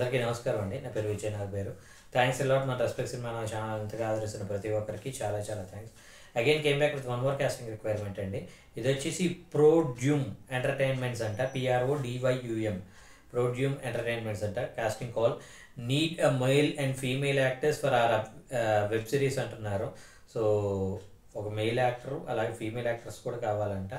అందరికీ నమస్కారం అండి. నా పేరు Vijay Nagaberu. Thanks a lot. మన రెస్పెక్ట్ సినిమా నా ఛానల్ అంతగా ఆదరిస్తున్న ప్రతి ఒక్కరికి చాలా చాలా thanks. Again came back with one more casting requirement అండి. ఇది వచ్చేసి ప్రోడ్యూమ్ ఎంటర్టైన్మెంట్స్ అంట, PRODYUM ప్రోడ్యూమ్ ఎంటర్టైన్మెంట్స్ అంట. Casting call need a male and female actors for our web series అంటున్నారు. సో ఒక మెయిల్ యాక్టర్ అలాగే ఫీమేల్ యాక్టర్స్ కూడా కావాలంట.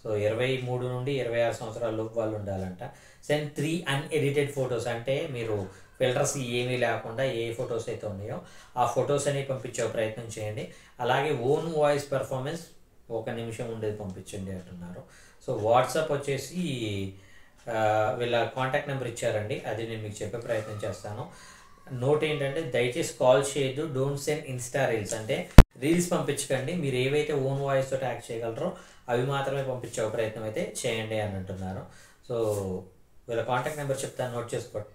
సో 23 నుండి 26 సంవత్సరాల లోపు వాళ్ళు ఉండాలంట. సెండ్ 3 అన్ఎడిటెడ్ ఫొటోస్, అంటే మీరు ఫిల్టర్స్ ఏమీ లేకుండా ఏ ఫొటోస్ అయితే ఉన్నాయో ఆ ఫొటోస్ అనేవి పంపించే ప్రయత్నం చేయండి. అలాగే ఓన్ వాయిస్ పెర్ఫార్మెన్స్ 1 నిమిషం ఉండేది పంపించండి అంటున్నారు. సో వాట్సాప్ వచ్చేసి వీళ్ళ కాంటాక్ట్ నెంబర్ ఇచ్చారండి, అది నేను మీకు చెప్పే ప్రయత్నం చేస్తాను. నోట్ ఏంటంటే దయచేసి కాల్ చేయొద్దు, డోంట్ సెండ్ ఇన్స్టా రీల్స్, అంటే రీల్స్ పంపించకండి. మీరు ఏవైతే ఓన్ వాయిస్ తోటి యాక్ట్ చేయగలరో అవి మాత్రమే పంపించే ప్రయత్నం అయితే చేయండి అని అంటున్నారు. సో వీళ్ళ కాంటాక్ట్ నెంబర్ చెప్తాను, నోట్ చేసుకోండి.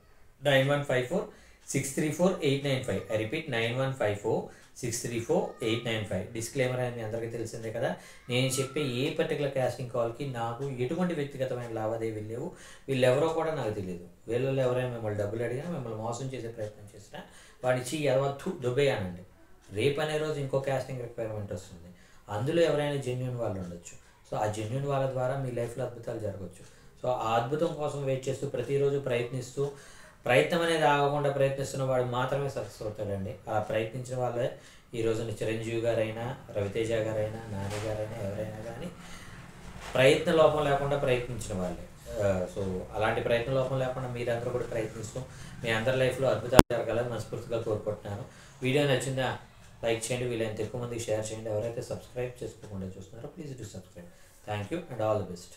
9154634895. I repeat 9154634895. డిస్క్లైమర్ అని అందరికీ తెలిసిందే కదా. నేను చెప్పే ఏ పర్టికులర్ కాస్టింగ్ కాల్కి నాకు ఎటువంటి వ్యక్తిగతమైన లావాదేవీలు లేవు. వీళ్ళెవరో కూడా నాకు తెలియదు. వీళ్ళలో ఎవరైనా మిమ్మల్ని డబ్బులు అడిగినా, మిమ్మల్ని మోసం చేసే ప్రయత్నం చేసినా వాడిచ్చి ఎదవత్తు దుబ్బేయానండి. రేపు అనే రోజు ఇంకో కాస్టింగ్ రిక్వైర్మెంట్ వస్తుంది, అందులో ఎవరైనా జెన్యూన్ వాళ్ళు ఉండొచ్చు. సో ఆ జెన్యూన్ వాళ్ళ ద్వారా మీ లైఫ్లో అద్భుతాలు జరగవచ్చు. సో ఆ అద్భుతం కోసం వెయిట్ చేస్తూ ప్రతిరోజు ప్రయత్నిస్తూ, ప్రయత్నం అనేది ఆగకుండా ప్రయత్నిస్తున్న వాడు మాత్రమే సక్సెస్ అవుతాడండి. అలా ప్రయత్నించిన వాళ్ళే ఈ రోజున చిరంజీవి గారైనా, రవితేజ గారైనా, నాని గారైనా, ఎవరైనా కానీ ప్రయత్న లోపం లేకుండా ప్రయత్నించిన వాళ్ళే. సో అలాంటి ప్రయత్న లోపం లేకుండా మీరందరూ కూడా ప్రయత్నిస్తూ మీ అందరి లైఫ్లో అద్భుతాలు జరగాలని మనస్ఫూర్తిగా కోరుకుంటున్నాను. వీడియో నచ్చిందా లైక్ చేయండి, వీలైనంత ఎక్కువ మందికి షేర్ చేయండి. ఎవరైతే సబ్స్క్రైబ్ చేసుకోకుండా చూస్తున్నారో please do subscribe. Thank you and all the best.